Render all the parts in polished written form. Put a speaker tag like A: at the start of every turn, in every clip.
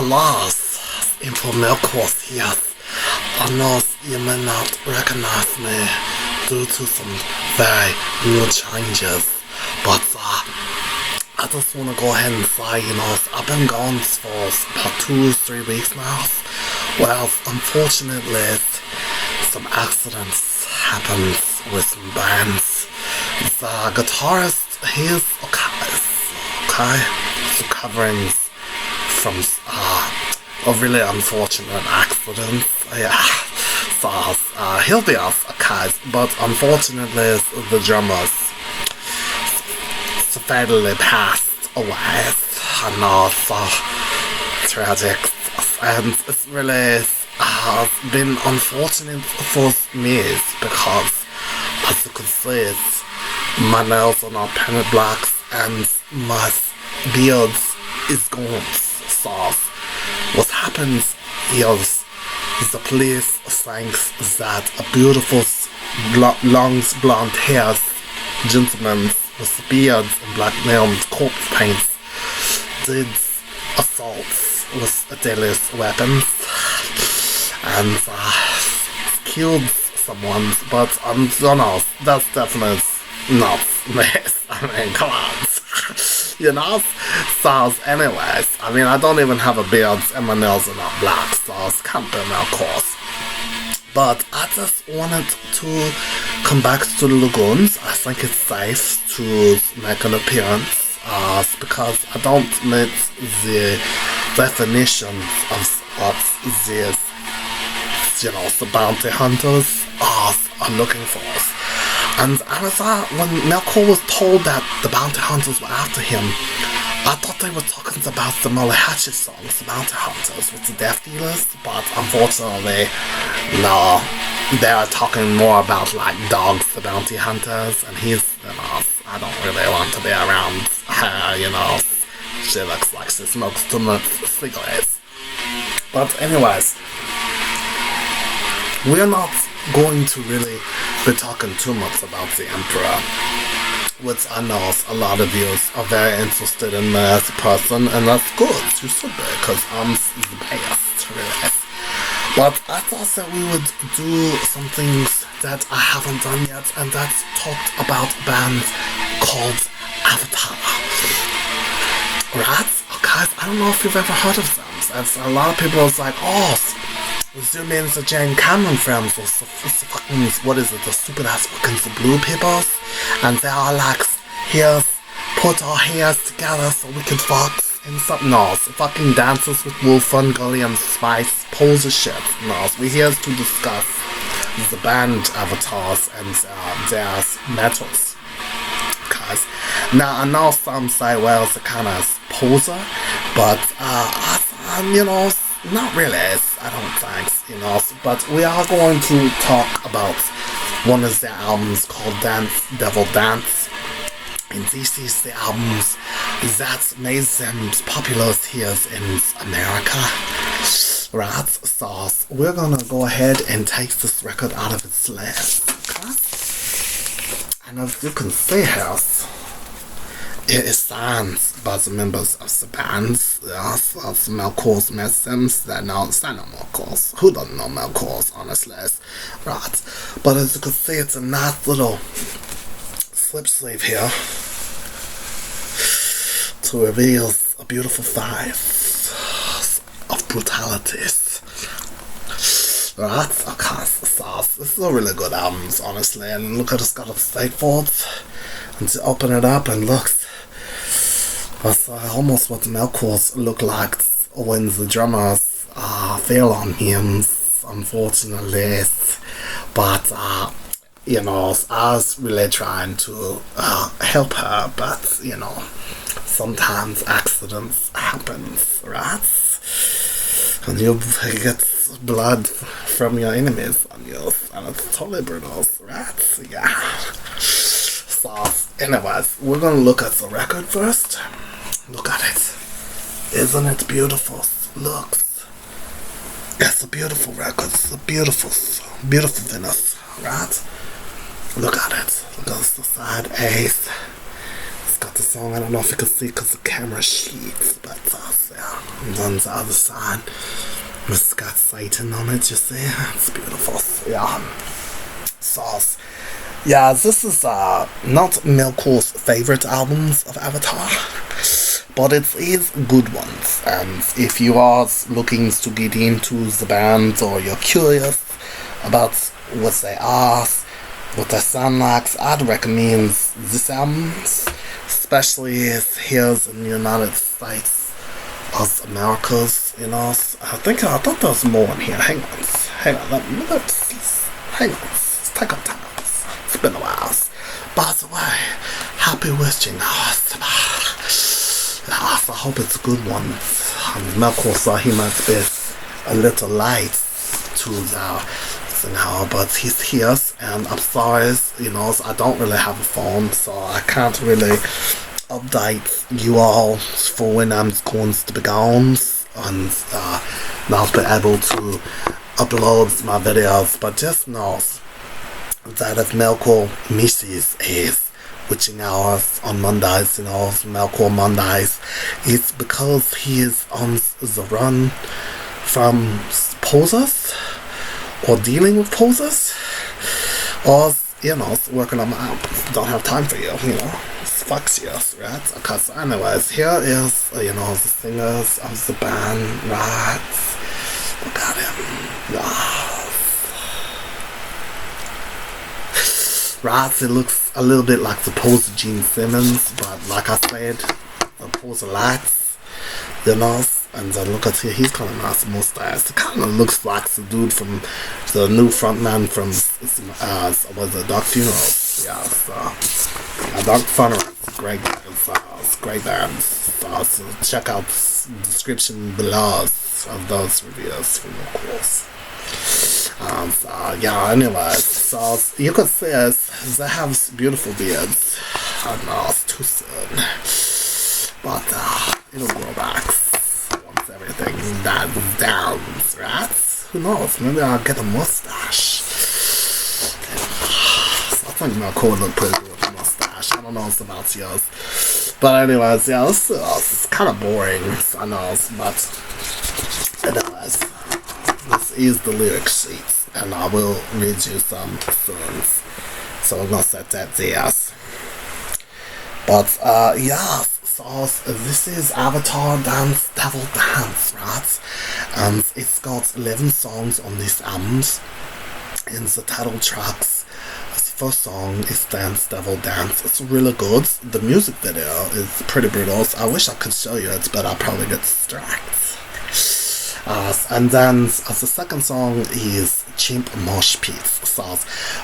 A: Alas, info Melkor here. I know you may not recognize me due to some very new changes, but I just want to go ahead and say, I've been gone for about 2-3 weeks now. Well, unfortunately, some accidents happened with some bands. The guitarist, he's recovering from a really unfortunate accident. Yeah, so he'll be okay, but unfortunately the drummer fatally passed away. I know, so tragic, and it's really been unfortunate for me because, as you can see, my nails are not painted blacks and my beard is gone. So what happens is the police thinks that a beautiful long blonde haired gentleman with beards and black nails corpse paints did assaults with deadly weapons and killed someone, but I don't know, that's definitely not this. I mean, come on. So anyways, I don't even have a beard and my nails are not black, so it's can't be Melkor. But I just wanted to come back to the lagoons. I think it's safe to make an appearance, because I don't meet the definitions of what the bounty hunters are looking for. And when Melkor was told that the bounty hunters were after him, I thought they were talking about the Malahatchet songs, the bounty hunters with the death dealers, but unfortunately, no, they are talking more about like dogs, the bounty hunters, and he's, I don't really want to be around her, she looks like she smokes too much cigarettes. But anyways, we're not going to really be talking too much about the Emperor, which I know a lot of you are very interested in me as a person, and that's good, you should be, because I'm the best, really. But I thought that we would do some things that I haven't done yet, and that's talked about a band called Avatar. Right? Okay, I don't know if you've ever heard of them. That's a lot of people are like, zoom in the Jane Cameron films, or fucking, what is it, the stupid ass fucking blue people, and they are like, here's, put our hairs together so we can fuck, and something. No, it's fucking dances with Wolf, Gully and Spice, pose of shit. No, we're here to discuss the band Avatars and their metals. Guys, now I know some say, well, it's a kind of poser, but not really, I don't think, but we are going to talk about one of their albums called Dance Devil Dance, and this is the albums that made them popular here in America, right? So we're gonna go ahead and take this record out of its list, okay? And as you can see here, it is signed by the members of the bands, of Melkor's Messems, that know Melkor's. Who doesn't know Melkor's, honestly, right? But as you can see, it's a nice little slip sleeve here to reveal a beautiful face of brutalities. Right? Okay, so this is a really good album, honestly, and look at it's got a straightforward, and to open it up and look, that's almost what the Melkors look like when the drummers fell on him, unfortunately. But, I was really trying to help her, but, sometimes accidents happen, right? And you get blood from your enemies on you, and it's totally brutal, right? Yeah. So, anyways, we're gonna look at the record first. Look at it. Isn't it beautiful? Looks. It's a beautiful record. It's a beautiful Venus, right? Look at it. Look at the side A's. It's got the song. I don't know if you can see because the camera sheets, but yeah. And then the other side, it's got Satan on it, you see? It's beautiful. Yeah. Sauce. Yeah, this is not Melkor's favorite albums of Avatar, but it is good ones. And if you are looking to get into the band, or you're curious about what they are, what they sound like, I'd recommend this album, especially here in the United States of Americas. You know, I thought there was more in here. Hang on, hang on. Let's take our time. It's been a while. By the way, happy wishing hours. I hope it's a good one. Melkor thought he might be a little light to the now, but he's here, and I'm sorry, you know, I don't really have a phone, so I can't really update you all for when I'm going to be gone, and not be able to upload my videos. But just know that if Melkor misses his witching hours on Mondays, you know, Melkor Mondays, it's because he is on the run from posers, or dealing with posers, or, you know, working on my albums. Don't have time for you, you know. Fucks you, right? Because anyways, here is, you know, the singers of the band, right? Look at him. Right, it looks a little bit like the poser Gene Simmons, but like I said, the poser lights, you know. And then look at here, he's got a nice mustache. It kind of looks like the dude from the new frontman from was it Dark Funeral? Yeah, so Dark Funeral, great, great band. So check out the description below of those reviews from the course. Yeah, anyways, so you could see they have beautiful beards. I don't know, it's too soon, but it'll grow back. Everything dies down, right? Who knows? Maybe I'll get a mustache. So I think my core look pretty good with a mustache. I don't know it's about yours. But anyways, yeah, it's kind of boring, I know, but anyways, this is the lyric sheet, and I will read you some soon. So we're gonna set that there. But yeah. So this is Avatar Dance Devil Dance, right? And it's got 11 songs on this album. In the title tracks, the first song is Dance Devil Dance. It's really good. The music video is pretty brutal. I wish I could show you it, but I'll probably get distracted. And then the second song is Chimp Mosh Pit,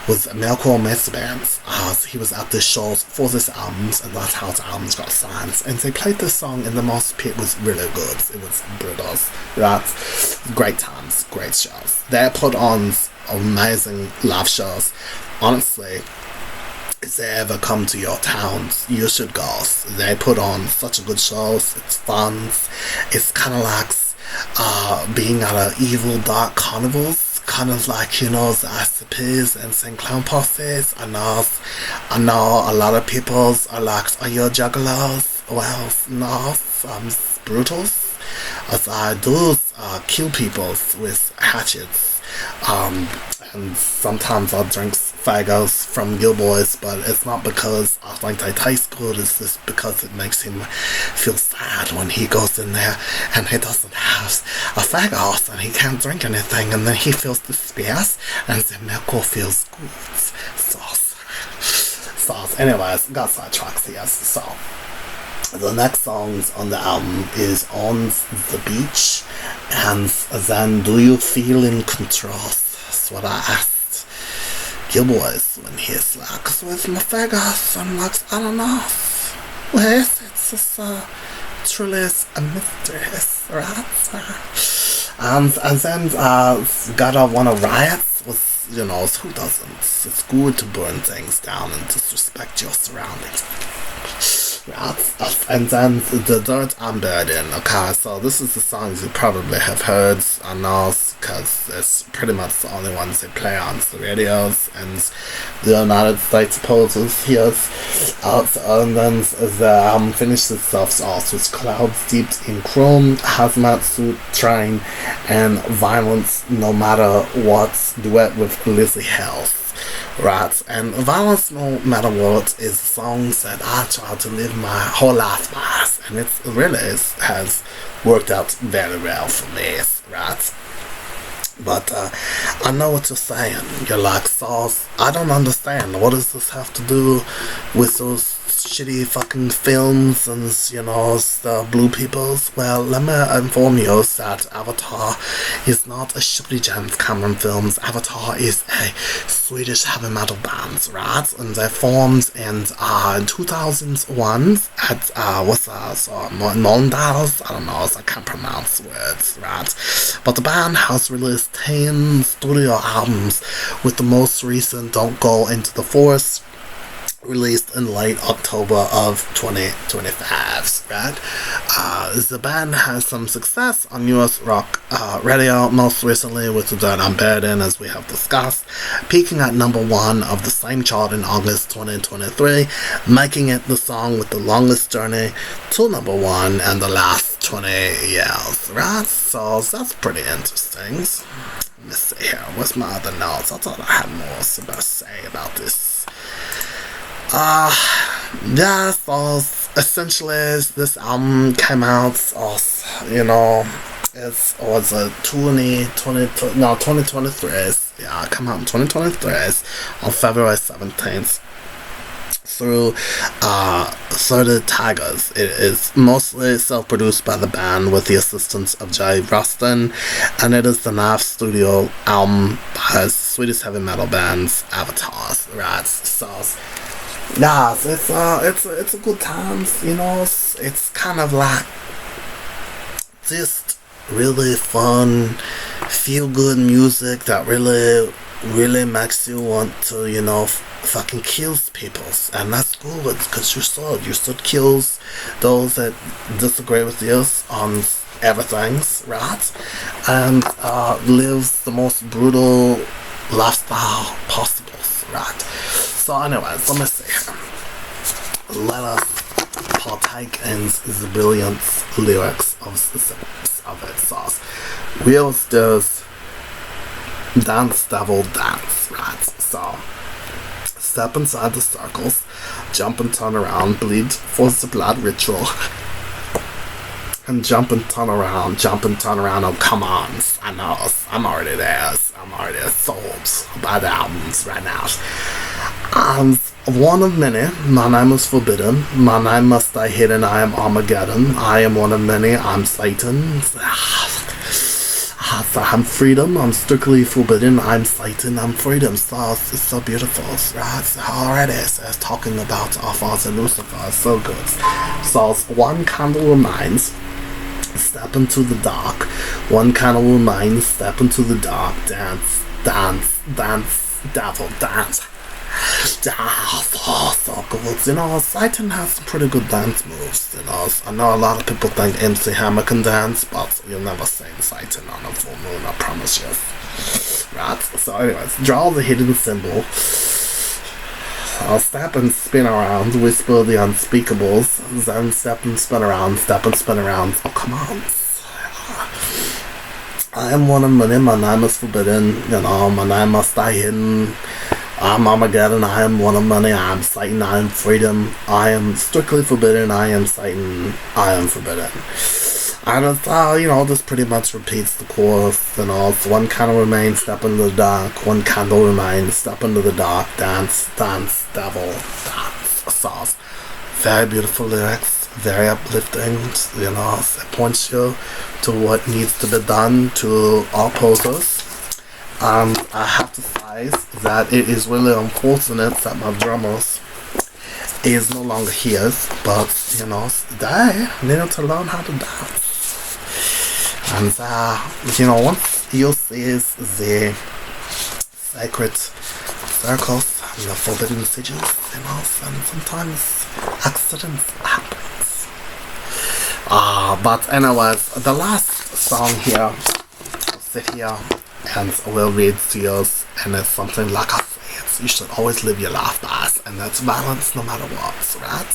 A: with Melkor Mess Bands. He was at the shows for this album, and that's how the album got signed. And they played this song in the Mosh Pit. It was really good. It was brutal, right? Great times, great shows. They put on amazing live shows. Honestly, if they ever come to your towns, you should go. They put on such a good shows. It's fun. It's kind of like being at an evil dark carnivals, kind of like, you know, the ICPs and St. Clown posses. I know a lot of people are like, are you juggalos? Well, no, I'm brutals, as I do kill people with hatchets, and sometimes I drink fagos from Gill-Boys, but it's not because I think they taste good, it's just because it makes him feel sad when he goes in there and he doesn't have a fagos and he can't drink anything, and then he feels despair, and then Melkor feels good. So anyways, got sidetracks here. So the next song on the album is On the Beach, and then Do You Feel in Control? That's what I asked Gill-Boy when he's like, where's my faggots? I'm like, I don't know. Where is it? It's just truly a mystery, right? And then Gotta Wanna Riot with, you know, who doesn't? It's good to burn things down and disrespect your surroundings. Right? And then The Dirt I'm Buried In. Okay, so this is the song you probably have heard. I know because it's pretty much the only ones they play on the radios, and the United States opposes here. And then the album finishes off with clouds steeped in chrome, hazmat suit train, and violence no matter what, duet with Lizzie Health. Right, and Violence No Matter What is songs that I try to live my whole life by, and it really has worked out very well for me, right? But I know what you're saying. You're like, Sauce, I don't understand. What does this have to do with those shitty fucking films and, you know, the blue peoples? Well, let me inform you that Avatar is not a shitty James Cameron films. Avatar is a Swedish heavy metal band, right? And they formed in 2001 at, Molndals? I don't know, I can't pronounce words, right? But the band has released 10 studio albums, with the most recent Don't Go Into the Forest released in late October of 2025, right? The band has some success on US rock radio, most recently with the Dirt I'm Buried In, as we have discussed, peaking at number 1 of the same chart in August 2023, making it the song with the longest journey to number 1 in the last 20 years, right? So that's pretty interesting. Let me see here, what's my other notes? I thought I had more to say about this. Yeah, so essentially this album came out, you know, it was a 2023, yeah, it came out in 2023 on February 17th through 30 Tigers. It is mostly self-produced by the band with the assistance of Jay Rustin, and it is the 9th studio album by Swedish heavy metal band's Avatars, right? So yeah, it's a good time, you know. It's kind of like just really fun, feel good music that really makes you want to, you know, fucking kill people, and that's good because you should kill those that disagree with you on everything, right? And live the most brutal lifestyle possible, right? So anyways, let me see. Let us partake in the brilliant lyrics of it. Sauce. Wheels does dance, devil, dance, right? So step inside the circles, jump and turn around, bleed for the blood ritual. And jump and turn around, oh come on, I know, I'm already there, I'm already sold by the albums right now. I'm one of many, my name is forbidden, my name must die hidden, I am Armageddon, I am one of many, I'm Satan. I'm freedom, I'm strictly forbidden, I'm Satan, I'm freedom. So it's so beautiful, right? Already it's talking about our father Lucifer, so good. So one candle reminds, step into the dark. One candle reminds, step into the dark. Dance, dance, dance, devil, dance. Oh, so good. You know, Satan has some pretty good dance moves. You know, I know a lot of people think MC Hammer can dance, but you'll never see Satan on a full moon, I promise you. Right? So anyways, draw the hidden symbol. I'll step and spin around, whisper the unspeakables, then step and spin around, oh come on. I am one of many, my name is forbidden, you know, my name must die hidden. I'm Armageddon, I am one of many, I am Satan, I am freedom, I am strictly forbidden, I am Satan, I am forbidden. And it's, you know, this pretty much repeats the chorus, you know, it's one candle remains, step into the dark, one candle remains, step into the dark, dance, dance, devil, dance, sauce. Very beautiful lyrics, very uplifting, you know, it points you to what needs to be done to all posers. I have to say that it is really unfortunate that my drummers is no longer here, but, you know, they need to learn how to dance. And, you know, once you see the sacred circles and the forbidden sigils, you know, and sometimes accidents happen. But anyways, the last song here, sit here and will read to you, and it's something like I said, you should always live your life, guys, and that's balance no matter what, right?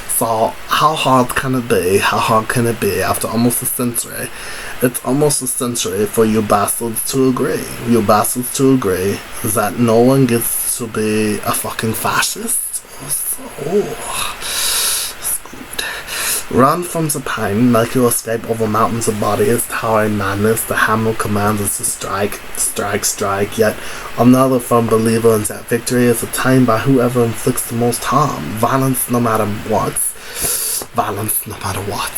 A: So how hard can it be? How hard can it be after almost a century? It's almost a century for you bastards to agree. You bastards to agree that no one gets to be a fucking fascist. It's good. Run from the pain, make your escape over mountains of bodies, towering madness. The hammer commands us to strike, strike, strike. Yet another firm believer in that victory is attained by whoever inflicts the most harm. Violence no matter what. Violence no matter what.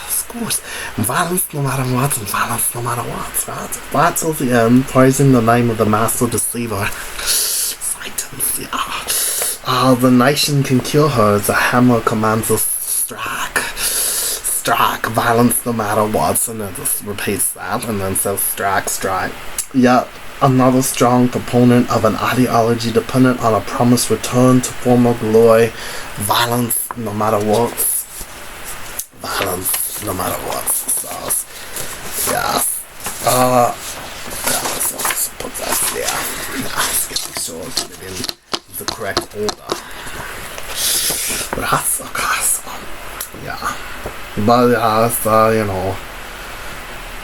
A: Scores. Violence no matter what, and violence no matter what, right? Right till the end, praising the name of the master deceiver. Satan's, yeah. The nation can kill her. The hammer commands us strike. Strike, violence no matter what, and then just repeats that, and then says strike, strike. Yet another strong proponent of an ideology dependent on a promised return to former glory. Violence no matter what. Violence no matter what. So, yeah. Let's put that there. Let's get these shorts put it in the correct order. Right, okay, so, yeah. But yeah, so, you know,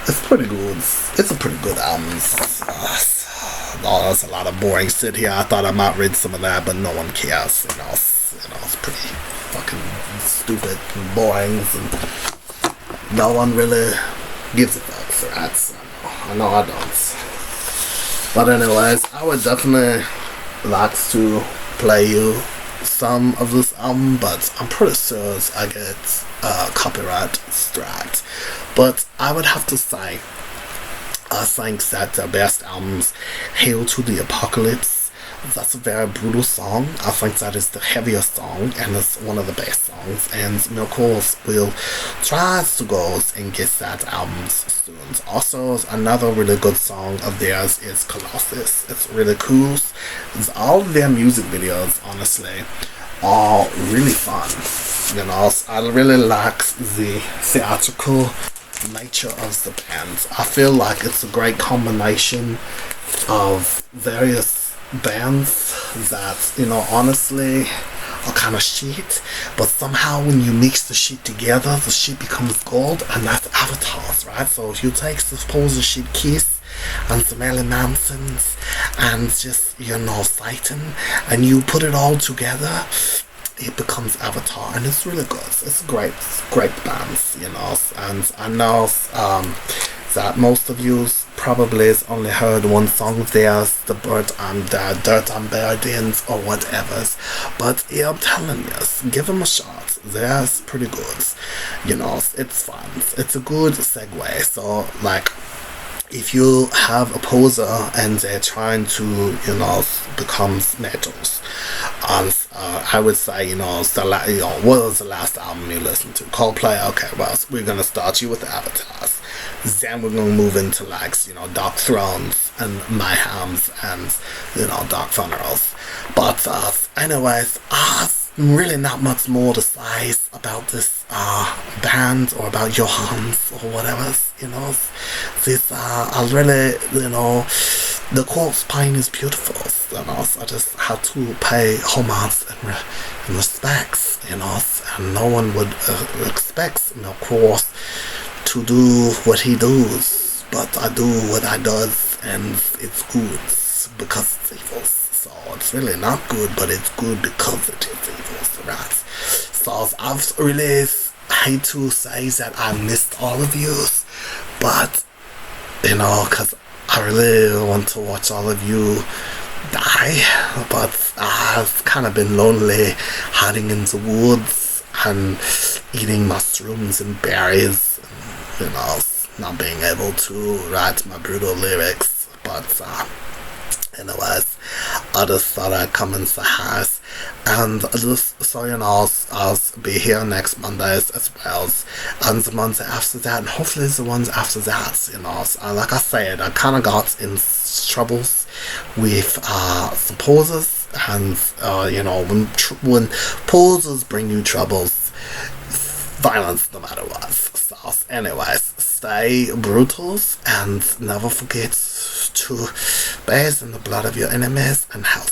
A: it's pretty good. It's a pretty good album. There's a lot of boring shit here. I thought I might read some of that, but no one cares. It's pretty fucking stupid and boring, and no one really gives a fuck for that. So I know I don't. But anyways, I would definitely like to play you some of this album, but I'm pretty sure I get copyright striked. But I would have to say, I think that their best albums, Hail to the Apocalypse, that's a very brutal song. I think that is the heaviest song, and it's one of the best songs, and Melkor will try to go and get that album soon. Also, another really good song of theirs is Colossus. It's really cool. All of their music videos, honestly, are really fun. I really like the theatrical nature of the band. I feel like it's a great combination of various bands that, honestly are kind of shit, but somehow when you mix the shit together, the shit becomes gold, and that's Avatars, right? So if you take suppose the shit Kiss and some Marilyn Mansons and just, Satan, and you put it all together, it becomes Avatar, and it's really good. It's great bands, and I know that most of you probably has only heard one song of theirs, the Dirt on Burdens or whatever. But yeah, I'm telling you, give them a shot. Theirs pretty good. It's fun. It's a good segue. So, if you have a poser and they're trying to, become metals, I would say, what was the last album you listened to? Coldplay? Okay, well, we're gonna start you with Avatars. Then we're gonna move into Dark Thrones and Mayhems and Dark Funerals. But anyways, really not much more to say about this band or about Johans or whatever. This I really, the corpse paint is beautiful. So I just had to pay homage and respects. And no one would expect Melkor to do what he does, but I do what I does, and it's good because it's evil. So it's really not good, but it's good because it is evil, right? So I've really hate to say that I missed all of you, but because I really want to watch all of you die, but I've kind of been lonely hiding in the woods and eating mushrooms and berries, and, not being able to write my brutal lyrics. But anyways, I just thought I'd come and say hi, and just so I'll be here next Mondays as well, and the months after that, and hopefully the ones after that. Like I said, I kind of got in troubles with the posers, and when posers bring you troubles, violence no matter what. sauce. Anyways, stay brutals and never forget to bathe in the blood of your enemies and help